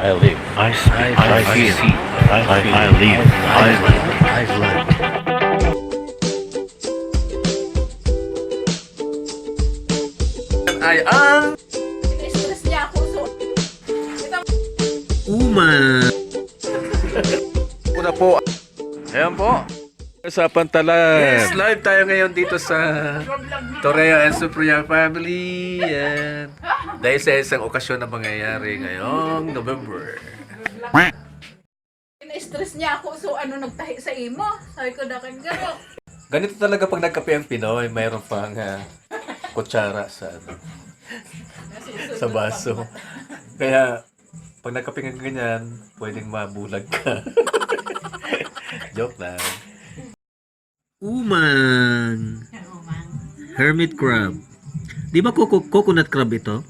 I live. I feel. I live. I learn. Ay ang Stress niya ako. So, una po. Ayan po. Sa pantalan. Yes, live tayo ngayon dito sa Torreo and Supriya family. And dahil sa isang okasyon na mangyayari ngayong November. stress niya ako. So, nagtahi sa imo? Sabi ko, dakan garo. Ganito talaga pag nagkape ang Pinoy, mayroon pang kutsara sa sa baso. Kaya pag nagkape ng ganyan, pwedeng mabulag ka. Joke lang. Umang. Hermit crab. Di ba coconut crab ito?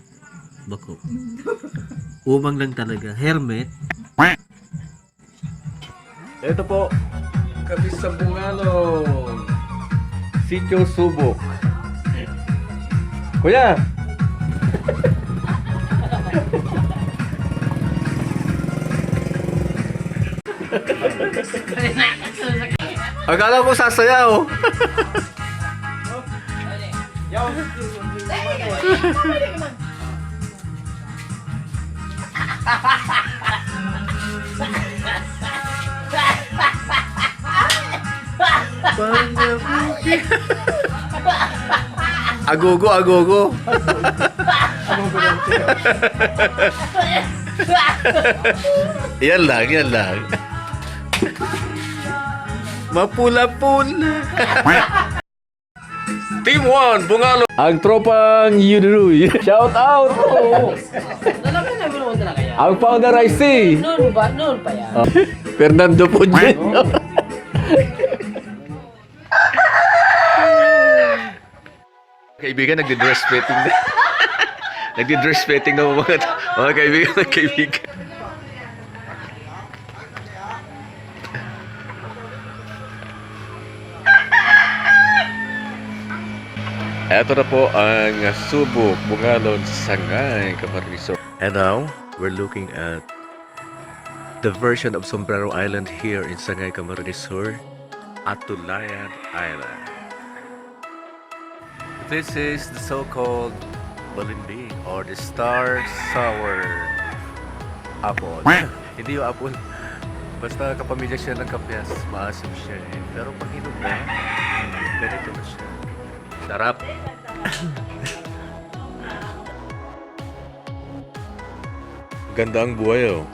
Bako. Umang lang talaga. Hermit. Ito po, kami sa Bungalong. Sitio Subok. Kuya! Akala ko sasayaw. Agogo, agogo. Yan lang, yan lang. Mapula-pula. Team 1, Bungalo. Ang tropang Yuduruy. Shout out. Ang founder ay si Noon pa yan? Fernando Puñeno. Kaibigan, nagdi-dress fitting na. Nagdi-dress fitting na mga kaibigan. Ito na po ang Subok, Bungalon, Sangay, Camarines. And now, we're looking at the version of Sombrero Island here in Sangay, Camarines Sur, Atulayan Island. This is the so-called balimbing or the star sour apple. Hindi yung apple. Basta kapamilya siya ng kapyas, maasim siya eh. Pero pag hinog na, ganito na siya. Sarap. Ganda ang buhay oh.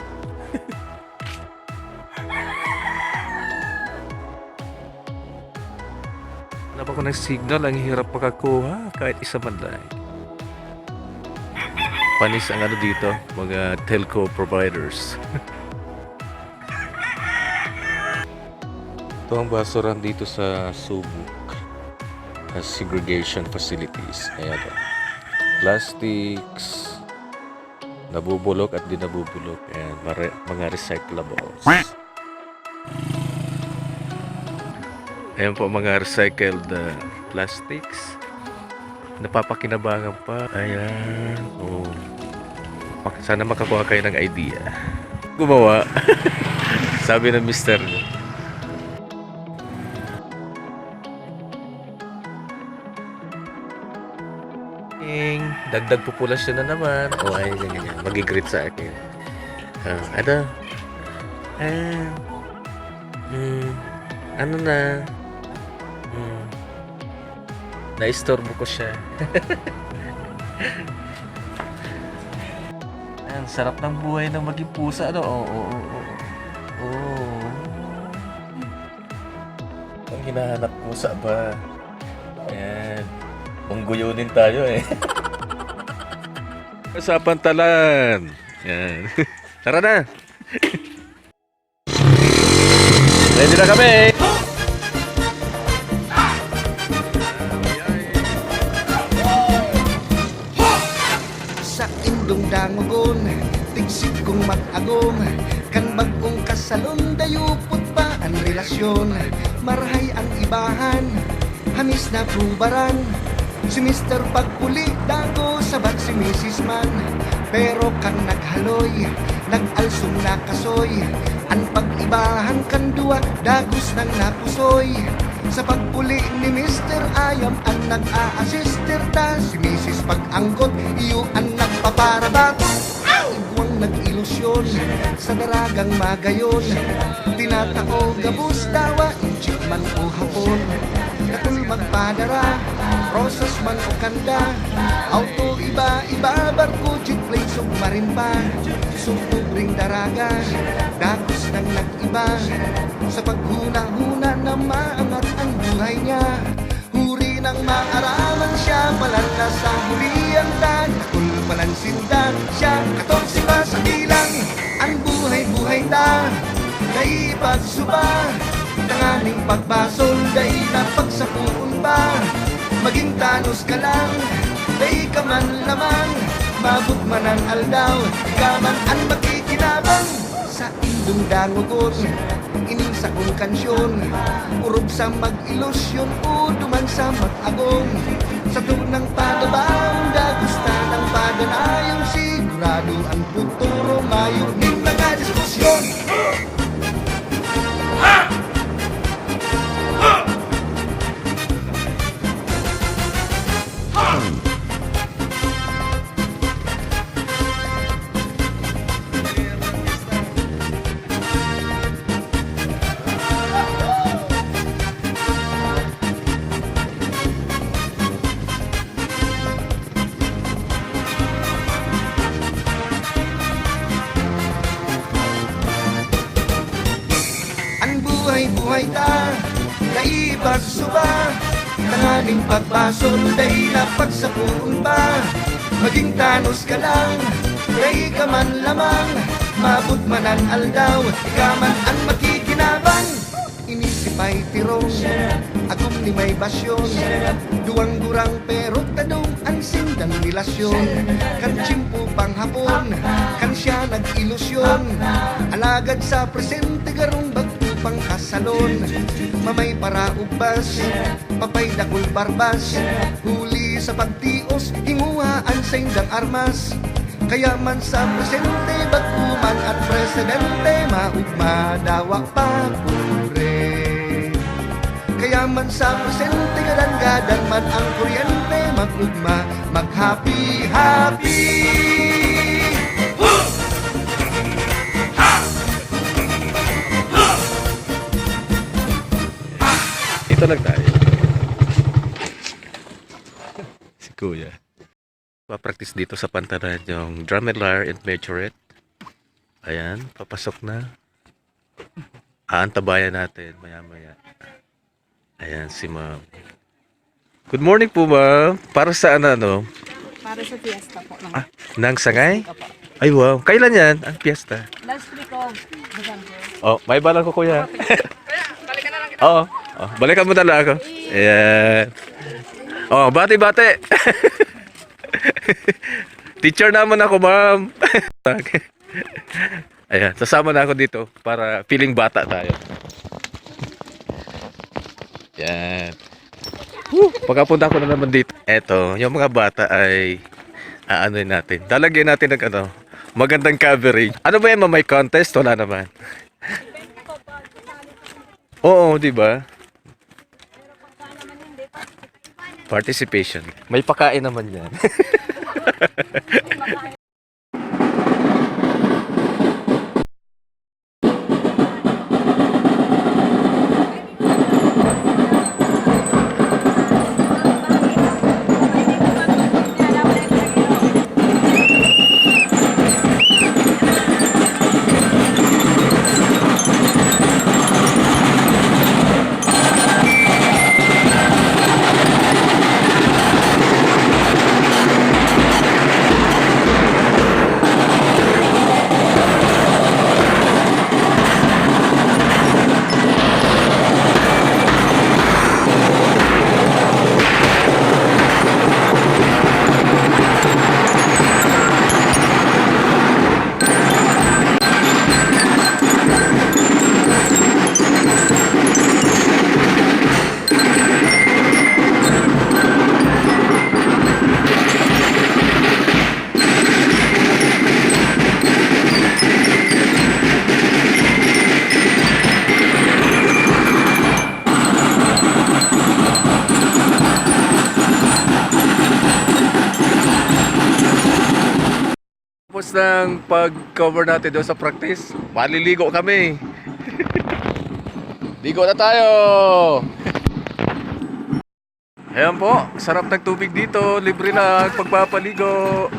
Wala pa ko ng signal, ang hirap pakakuha kahit isa man lang. Panis ang dito, mga telco providers. Ito ang basuran dito sa Subok. As segregation facilities. Ayan o. Plastics, nabubulok at di nabubulok. And mga recyclables. Ayan po mga recycled plastics. Napapakinabangan pa. Ayan. Oh. Sana makakuha kayo ng idea. Gumawa. Sabi ng mister niya. Dagdag populasyon na naman. O ay, ganyan. Magigreet sa akin. Ano na? Na-istorbo ko siya. Ang sarap ng buhay ng maging pusa. Ano? Oo. Ang hinahanap pusa ba? Ayan. Mangguyunin tayo eh. Sa pantalan. Yan. Tara na. Ready na kami. Sa indong dangugon, tigsig kong mag-agong, kan bagong kasalon, dayupot pa ang relasyon. Marahay ang ibahan, hamis na pubaran. Si Mr. Pagpuli, dago sabat si Mrs. Man. Pero kang naghaloy, nag-alsong nakasoy. Ang pag-ibahan kandua, dagos ng napusoy. Sa pagpuli ni Mr. Ayam ang nag-a-assister ta. Si Mrs. Pag-anggot, iyo ang nagpaparabat. Iguang nag-ilusyon sa daragang magayon. Tinatao gabus dawa, inchik man o hapon. Katul magpadara, rosas man o kanda. Auto iba-iba, barko, jeep plane, submarin pa. Sumubring daraga, dagos ng nag-iba. Sa paghuna-huna na maangat ang buhay niya. Huri ng maaraman siya, palala sa huli ang dan. Kulpalan sindan siya, 14 pa sa bilang. Ang buhay-buhay na, dahil pagsuba. Tanganing pagbasol, dahil napagsapuon pa. Maging tanos ka lang, dahil ka man lamang. Mabot man ang aldaw, ikaw man ang makikinabang. Sa indong dangugon, ining sa kong kansyon. Urob sa mag-ilusyon, uduman sa mag-agong. Sa tunang padabaong, dagusta ng padanayong. Sigurado ang futuro, mayunin mga diskusyon. Buhay ta, naipagsuba. Tanganing pagbasol, dahil napagsapuon pa. Maging tanos ka lang, dahil ka man lamang. Mabot man ang aldaw, ikaw man ang makikinabang. Inisip ay tirong, agum ni may basyon. Duwang gurang pero tadong ang sindang relasyon. Kan tsimpo pang hapon, kan siya nag-ilusyon. Alagad sa presente garong pangkasalon. Mamay para ubas, papay dakul barbas. Huli sa pagtios, hinguhaan sa indang armas. Kaya man sa presente, batuman at presidente, maugma dawa pa pure. Kaya man sa presente, gadan-gadan man ang kuryente, magugma, mag-happy-happy. Ito lang tayo. Si Kuya. Papractice dito sa pantalan yung drum and lyre and majorette. Ayan, papasok na. Aantabayan natin maya-maya. Ayan, si Ma'am. Good morning po, Ma'am. Para saan ano? Para sa fiesta po. Nang sangay? Ay, wow. Kailan yan ang fiesta? Last week of December. Oh, may balang ko, Kuya. Oo. Oh, balikan mo na lang ako. Ayan. Oh, bati-bati. Teacher naman ako, Ma'am. Ayan, sasama na ako dito para feeling bata tayo. Ayan. Pagkapunta ko na naman dito, eto, yung mga bata ay aanoin natin. Talagyan natin ng ano, magandang coverage. Ano ba yan, may contest? Wala naman. Oo, di ba? Participation. May pakain naman yan. Pagkatapos ng pag-cover natin doon sa practice, maliligo kami. Ligo na tayo! Ayan po, sarap ng tubig dito. Libre lang pagpapaligo.